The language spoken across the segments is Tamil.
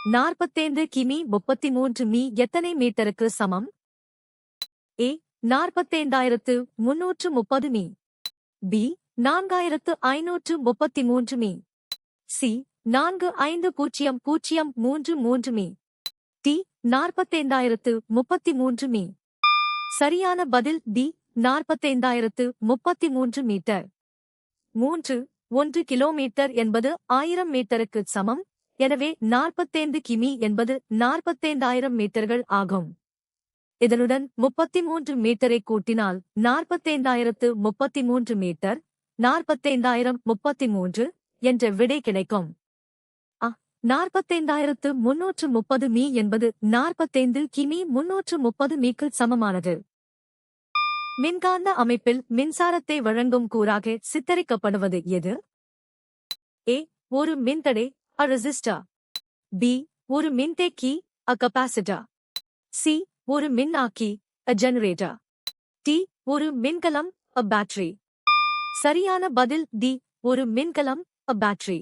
45 கிமி 33 மீ எத்தனை மீட்டருக்கு சமம்? ஏ 45,330 மீ. பி 4,533 மீ. சி 45,033 மீ. டி 45,033 மீ. சரியான பதில் டி 45,033 மீட்டர். 3. 1 கிலோமீட்டர் என்பது 1000 மீட்டருக்கு சமம். எனவே 45 கிமி என்பது 45,000 மீட்டர்கள் ஆகும். இதனுடன் 33 மீட்டரை கூட்டினால் 45,033 மீட்டர் 45,033 என்ற விடை கிடைக்கும். 45,330 மீ என்பது 45 கிமி 330 மீக்கு சமமானது. மின்காந்த அமைப்பில் மின்சாரத்தை வழங்கும் கூறாக சித்தரிக்கப்படுவது எது? ஏ ஒரு மின்தடை a resistor. B ஒரு மின்தேக்கி a capacitor. C ஒரு மின்னாக்கி a generator. T ஒரு மின்கலம் a battery. சரியான பதில் டி ஒரு மின்கலம் a battery.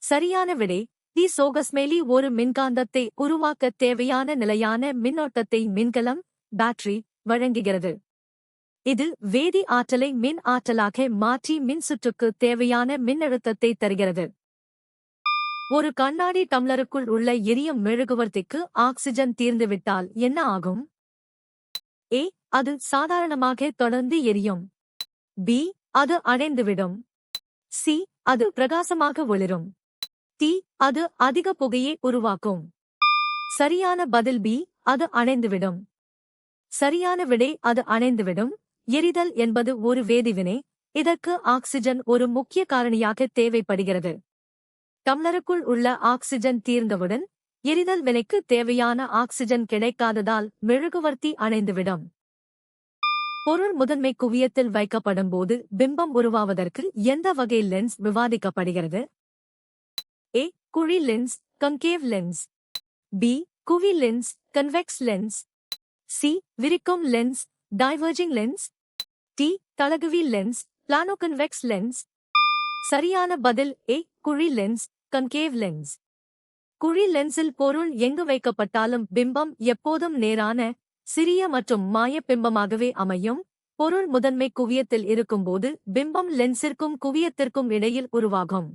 சரியான விடை டி. சோகஸ்மேலி ஒரு மின்காந்தத்தை உருவாக்க தேவையான நிலையான மின்னோட்டத்தை மின்கலம் பேட்டரி வழங்குகிறது. இது வேதி ஆற்றலை மின் ஆற்றலாக மாற்றி மின்சுற்றுக்கு தேவையான மின்னழுத்தத்தை தருகிறது. ஒரு கண்ணாடி டம்ளருக்குள் உள்ள எரியும் மெழுகுவர்த்திக்கு ஆக்சிஜன் தீர்ந்துவிட்டால் என்ன ஆகும்? ஏ அது சாதாரணமாக தொடர்ந்து எரியும். பி அது அணைந்துவிடும். சி அது பிரகாசமாக ஒளிரும். டி அது அதிக புகையை உருவாக்கும். சரியான பதில் பி அது அணைந்துவிடும். சரியான விடை அது அணைந்துவிடும். எரிதல் என்பது ஒரு வேதிவினை. இதற்கு ஆக்சிஜன் ஒரு முக்கிய காரணியாக தேவைப்படுகிறது. டம்ளருக்குள் உள்ள ஆக்சிஜன் தீர்ந்தவுடன் எரிதல் வினைக்கு தேவையான ஆக்சிஜன் கிடைக்காததால் மெழுகுவர்த்தி அணைந்துவிடும். பொருள் முதன்மை குவியத்தில் வைக்கப்படும்போது பிம்பம் உருவாவதற்கு எந்த வகை லென்ஸ் விவாதிக்கப்படுகிறது? ஏ குழி லென்ஸ் கன்கேவ் லென்ஸ். பி குவி லென்ஸ் கன்வெக்ஸ் லென்ஸ். சி விரிக்கும் லென்ஸ் டைவர்ஜிங் லென்ஸ். டி தளகுவி லென்ஸ் பிளானோகன்வெக்ஸ் லென்ஸ். சரியான பதில் ஏ குழி லென்ஸ் கன்கேவ் லென்ஸ். குழி லென்ஸில் பொருள் எங்கு வைக்கப்பட்டாலும் பிம்பம் எப்போதும் நேரான சிறிய மற்றும் மாய பிம்பமாகவே அமையும். பொருள் முதன்மை குவியத்தில் இருக்கும்போது பிம்பம் லென்ஸிற்கும் குவியத்திற்கும் இடையில் உருவாகும்.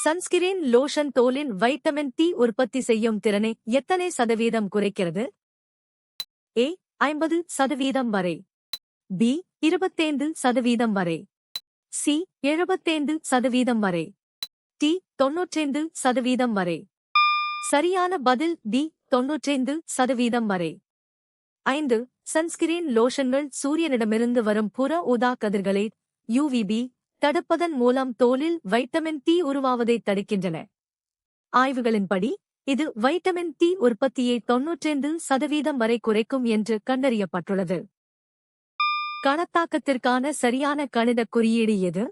சன்ஸ்கிரீன் லோஷன் தோலின் வைட்டமின் டி உற்பத்தி செய்யும் திறனை எத்தனை சதவீதம் குறைக்கிறது? ஏ 50% வரை. பி 25% வரை. சி 75% வரை. டி 95% வரை. சரியான பதில் டி 95% வரை. 5. சன்ஸ்கிரீன் லோஷன்கள் சூரியனிடமிருந்து வரும் புற ஊதா கதிர்களை யுவிபி தடுப்பதன் மூலம் தோலில் வைட்டமின் டி உருவாவதை தடுக்கின்றன. ஆய்வுகளின்படி இது வைட்டமின் டி உற்பத்தியை 95% வரை குறைக்கும் என்று கண்டறியப்பட்டுள்ளது. கணத்தாக்கத்திற்கான சரியான கணித குறியீடு எது?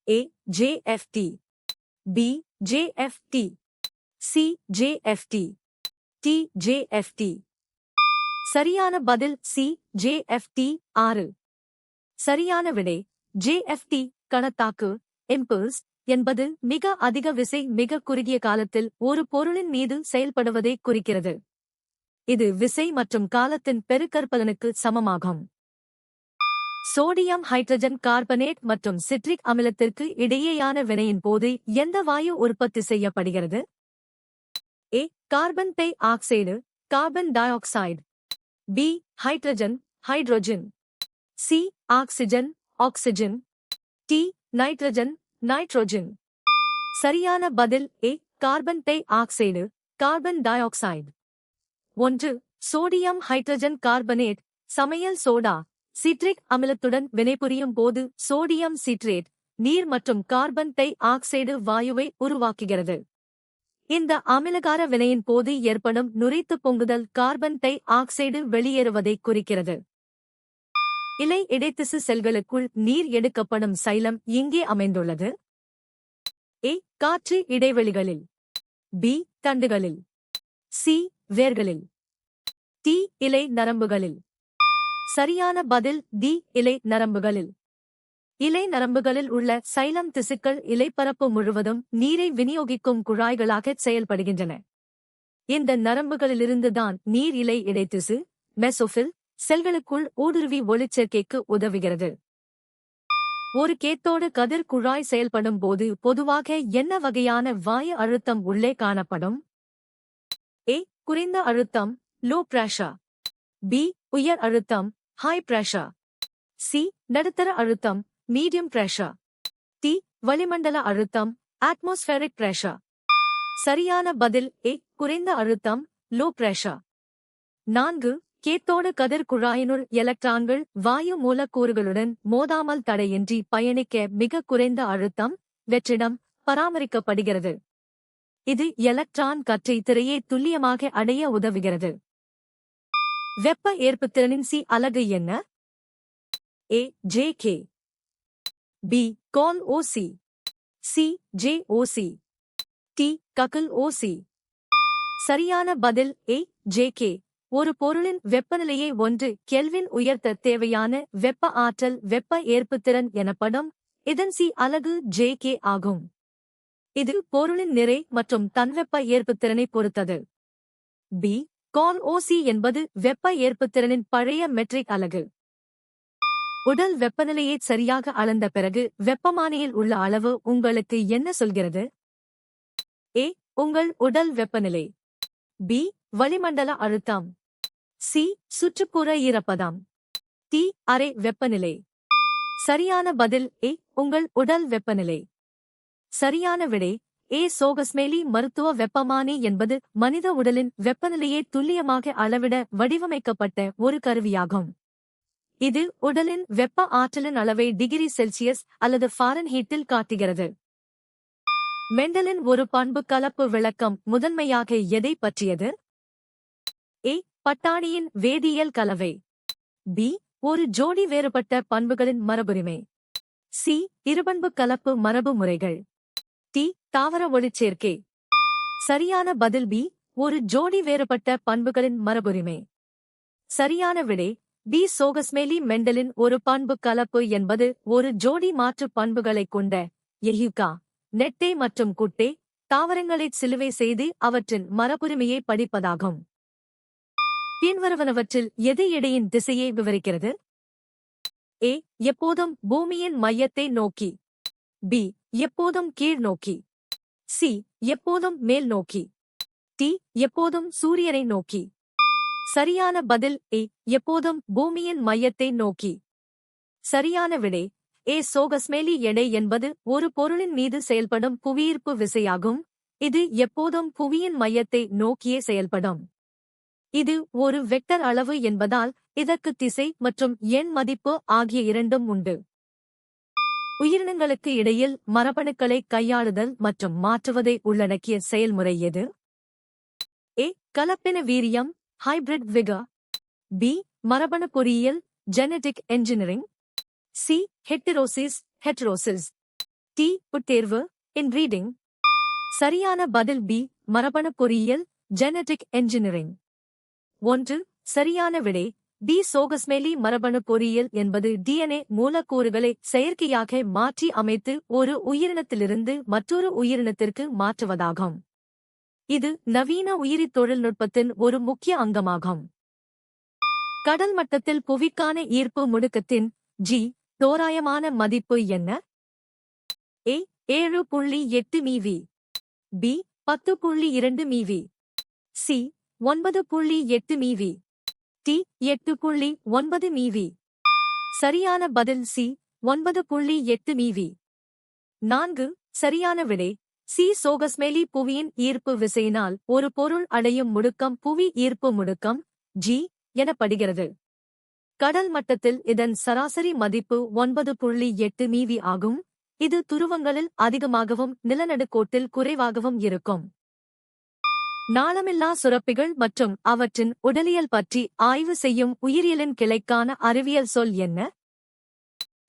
A JFT. B JFT. C JFT. D JFT. சரியான பதில் சி JFT 6. சரியான விடை JFT கணத்தாக்கு இம்பல்ஸ் என்பது மிக அதிக விசை மிக குறுகிய காலத்தில் ஒரு பொருளின் மீது செயல்படுவதை குறிக்கிறது. இது விசை மற்றும் காலத்தின் பெருக்கற்பலனுக்கு சமமாகும். சோடியம் ஹைட்ரஜன் கார்பனேட் மற்றும் சிட்ரிக் அமிலத்திற்கு இடையேயான வினையின் போது எந்த வாயு உற்பத்தி செய்யப்படுகிறது? A carbon dioxide carbon dioxide. B hydrogen hydrogen. C oxygen oxygen. D nitrogen nitrogen. சரியான பதில் A carbon dioxide carbon dioxide. 1. Sodium hydrogen carbonate சமையல் சோடா சிட்ரிக் அமிலத்துடன் வினைபுரியும் போது சோடியம் சிட்ரேட் நீர் மற்றும் கார்பன் டை ஆக்சைடு வாயுவை உருவாக்குகிறது. இந்த அமிலகார வினையின் போது ஏற்படும் நுரைத்து பொங்குதல் கார்பன் டை ஆக்சைடு வெளியேறுவதை குறிக்கிறது. இலை இடைத்திசு செல்களுக்குள் நீர் எடுக்கப்படும் சைலம் எங்கே அமைந்துள்ளது? ஏ காற்று இடைவெளிகளில். பி தண்டுகளில். சி வேர்களில். டி இலை நரம்புகளில். சரியான பதில் டி இலை நரம்புகளில். இலை நரம்புகளில் உள்ள சைலம் திசுக்கள் இலைப்பரப்பு முழுவதும் நீரை விநியோகிக்கும் குழாய்களாக செயல்படுகின்றன. இந்த நரம்புகளிலிருந்துதான் நீர் இலை இடைத்திசு மெசோஃபில் செல்களுக்குள் ஊடுருவி ஒளிச்சேர்க்கைக்கு உதவுகிறது. ஒரு கேத்தோடு கதிர் குழாய் செயல்படும் போது பொதுவாக என்ன வகையான வாயு அழுத்தம் உள்ளே காணப்படும்? ஏ. குறைந்த அழுத்தம் லோ பிரஷர். பி. உயர் அழுத்தம் ஹை பிரஷர். சி. நடுத்தர அழுத்தம் மீடியம் பிரஷர். டி. வளிமண்டல அழுத்தம் அட்மாஸ்பேரிக் பிரஷர். சரியான பதில் ஏ. குறைந்த அழுத்தம் லோ பிரஷர். 4. கேத்தோடு கதிர் குழாயினுள் எலக்ட்ரான்கள் வாயு மூலக்கூறுகளுடன் மோதாமல் தடையின்றி பயணிக்க மிக குறைந்த அழுத்தம் வெற்றிடம் பராமரிக்கப்படுகிறது. இது எலக்ட்ரான் கற்றை திரையை துல்லியமாக அடைய உதவுகிறது. வெப்ப ஏற்புத்திறனின் சி அலகு என்ன? ஏ. ஜே.கே. பி. கோல் ஓசி. சி. ஜே.ஓசி. டி. ககுல் ஓசி. சரியான பதில் ஏ. ஜே.கே. ஒரு பொருளின் வெப்பநிலையை 1 கெல்வின் உயர்த்த தேவையான வெப்ப ஆற்றல் வெப்ப ஏற்புத்திறன் எனப்படும். இதன் சி அலகு ஜே.கே. ஆகும். இது பொருளின் நிறை மற்றும் தன்வெப்ப ஏற்புத்திறனை பொறுத்தது. பி. கோல் ஓசி என்பது வெப்ப ஏற்புத்திறனின் பழைய மெட்ரிக் அலகு. உடல் வெப்பநிலையை சரியாக அளந்த பிறகு வெப்பமானியில் உள்ள அளவு உங்களுக்கு என்ன சொல்கிறது? ஏ. உங்கள் உடல் வெப்பநிலை. பி. வளிமண்டல அழுத்தம். சி. சுற்றுப்புற ஈரப்பதம். டி. அறை வெப்பநிலை. சரியான பதில் ஏ. உங்கள் உடல் வெப்பநிலை. சரியான விடை ஏ. சோகஸ்மேலி மருத்துவ வெப்பமானி என்பது மனித உடலின் வெப்பநிலையை துல்லியமாக அளவிட வடிவமைக்கப்பட்ட ஒரு கருவியாகும். இது உடலின் வெப்ப ஆற்றலின் அளவை டிகிரி செல்சியஸ் அல்லது ஃபாரன்ஹீட்டில் காட்டுகிறது. மெண்டலின் ஒரு பண்பு கலப்பு விளக்கம் முதன்மையாக எதை பற்றியது? ஏ. பட்டாணியின் வேதியியல் கலவை. பி. ஒரு ஜோடி வேறுபட்ட பண்புகளின் மரபுரிமை. சி. இருபண்பு கலப்பு மரபு முறைகள். டி. தாவர ஒளிச்சேர்க்கை. சரியான பதில் பி. ஒரு ஜோடி வேறுபட்ட பண்புகளின் மரபுரிமை. சரியான விடை பி. சோகஸ்மேலி மெண்டலின் ஒரு பண்பு கலப்பு என்பது ஒரு ஜோடி மாற்று பண்புகளைக் கொண்ட எஹியூகா நெட்டே மற்றும் குட்டே தாவரங்களைச் சிலுவை செய்து அவற்றின் மரபுரிமையை படிப்பதாகும். பின்வருவனவற்றில் எது எடையின் திசையை விவரிக்கிறது? ஏ. எப்போதும் பூமியின் மையத்தை நோக்கி. பி. எப்போதும் கீழ் நோக்கி. சி. எப்போதும் மேல் நோக்கி. டி. எப்போதும் சூரியனை நோக்கி. சரியான பதில் ஏ. எப்போதும் பூமியின் மையத்தை நோக்கி. சரியான விடை ஏ. சோகஸ்மேலி எடை என்பது ஒரு பொருளின் மீது செயல்படும் புவியீர்ப்பு விசையாகும். இது எப்போதும் புவியின் மையத்தை நோக்கியே செயல்படும். இது ஒரு வெக்டர் அளவு என்பதால் இதற்கு திசை மற்றும் எண் மதிப்பு ஆகிய இரண்டும் உண்டு. உயிரினங்களுக்கு இடையில் மரபணுக்களை கையாளுதல் மற்றும் மாற்றுவதை உள்ளடக்கிய செயல்முறை எது? ஏ. கலப்பின வீரியம் ஹைபிரிட் விகர். பி. மரபணு பொறியியல் genetic engineering. C. Heterosis. D. உட்தேர்வு இன்பிரீடிங். சரியான பதில் பி. மரபணு பொறியியல் ஜெனடிக் என்ஜினியரிங். 1. சரியான விடை பி. சோகஸ்மேலி மரபணு பொறியியல் என்பது டிஎன்ஏ மூலக்கூறுகளை செயற்கையாக மாற்றி அமைத்து ஒரு உயிரினத்திலிருந்து மற்றொரு உயிரினத்திற்கு மாற்றுவதாகும். இது நவீன உயிரி தொழில்நுட்பத்தின் ஒரு முக்கிய அங்கமாகும். கடல் மட்டத்தில் புவிக்கான ஈர்ப்பு முடுக்கத்தின் ஜி தோராயமான மதிப்பு என்ன? ஏ. 7.8 மீவி. பி. 10.2 மீவி. சி. 9.8 மீவி. டி. 8.9 மீவி. சரியான பதில் சி. 9.8 மீவி. 4. சரியான விடை சி. சோகஸ்மேலி புவியின் ஈர்ப்பு விசையினால் ஒரு பொருள் அடையும் முடுக்கம் புவி ஈர்ப்பு முடுக்கம் ஜி எனப்படுகிறது. கடல் மட்டத்தில் இதன் சராசரி மதிப்பு 9.8 மீவி ஆகும். இது துருவங்களில் அதிகமாகவும் நிலநடுக்கோட்டில் குறைவாகவும் இருக்கும். நாளமில்லா சுரப்பிகள் மற்றும் அவற்றின் உடலியல் பற்றி ஆய்வு செய்யும் உயிரியலின் கிளைக்கான அறிவியல் சொல் என்ன?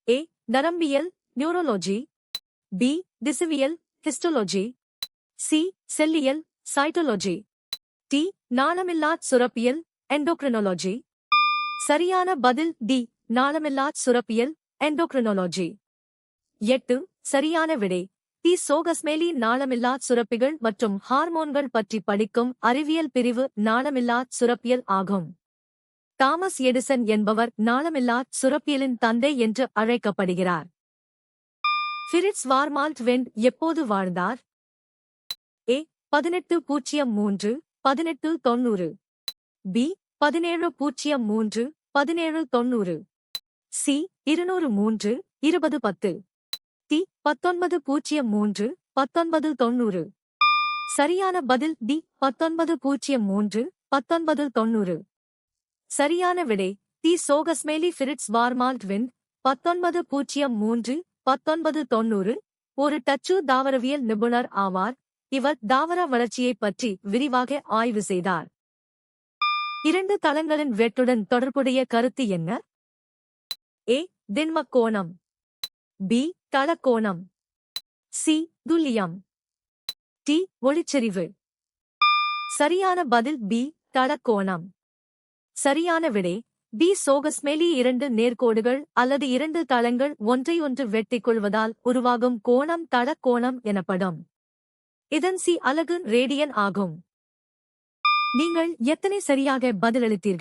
ஏ. நரம்பியல் நியூரோலஜி. பி. திசுவியல் ஹிஸ்டோலஜி. சி. செல்லியல் சைட்டோலஜி. டி. நாளமில்லா சுரப்பியல் எண்டோக்ரினாலஜி. சரியான பதில் டி. நாளமில்லா சுரப்பியல் எண்டோக்ரினாலஜி. 8 சரியான விடை. தி சோகஸ்மெலி நாளமில்லா சுரப்பிகள் மற்றும் ஹார்மோன்கள் பற்றி படிக்கும் அறிவியல் பிரிவு நாளமில்லா சுரப்பியல் ஆகும். தாமஸ் எடிசன் என்பவர் நாளமில்லா சுரப்பியலின் தந்தை என்று அழைக்கப்படுகிறார். ஃபிரிட்ஸ் வார்மால்ட் வெண்ட் எப்போது வாழ்ந்தார்? ஏ 1803 1890, பி 1703 1790, சி 203 2010, டி 1903 1990. சரியான பதில் டி 1903 1990. சரியான விடை. தி சோகஸ்மெலி ஃபிரிட்ஸ் வார்மால்ட் வெண்ட் 1903 1990 ஒரு டச்சு தாவரவியல் நிபுணர் ஆவார். இவர் தாவர வளர்ச்சியைப் பற்றி விரிவாக ஆய்வு செய்தார். 2 தளங்களின் வெட்டுடன் தொடர்புடைய கருத்து என்ன? ஏ திண்மக் கோணம், பி தளக்கோணம், சி துல்லியம், டி ஒளிச்செறிவு. சரியான பதில் பி தளக்கோணம். சரியான விடை. பி சோகஸ்மெலி 2 நேர்கோடுகள் அல்லது 2 தளங்கள் ஒன்றையொன்று வெட்டிக் கொள்வதால் உருவாகும் கோணம் தளக்கோணம் எனப்படும். இதன் சி அலகு ரேடியன் ஆகும். நீங்கள் எத்தனை சரியாக பதிலளித்தீர்கள்?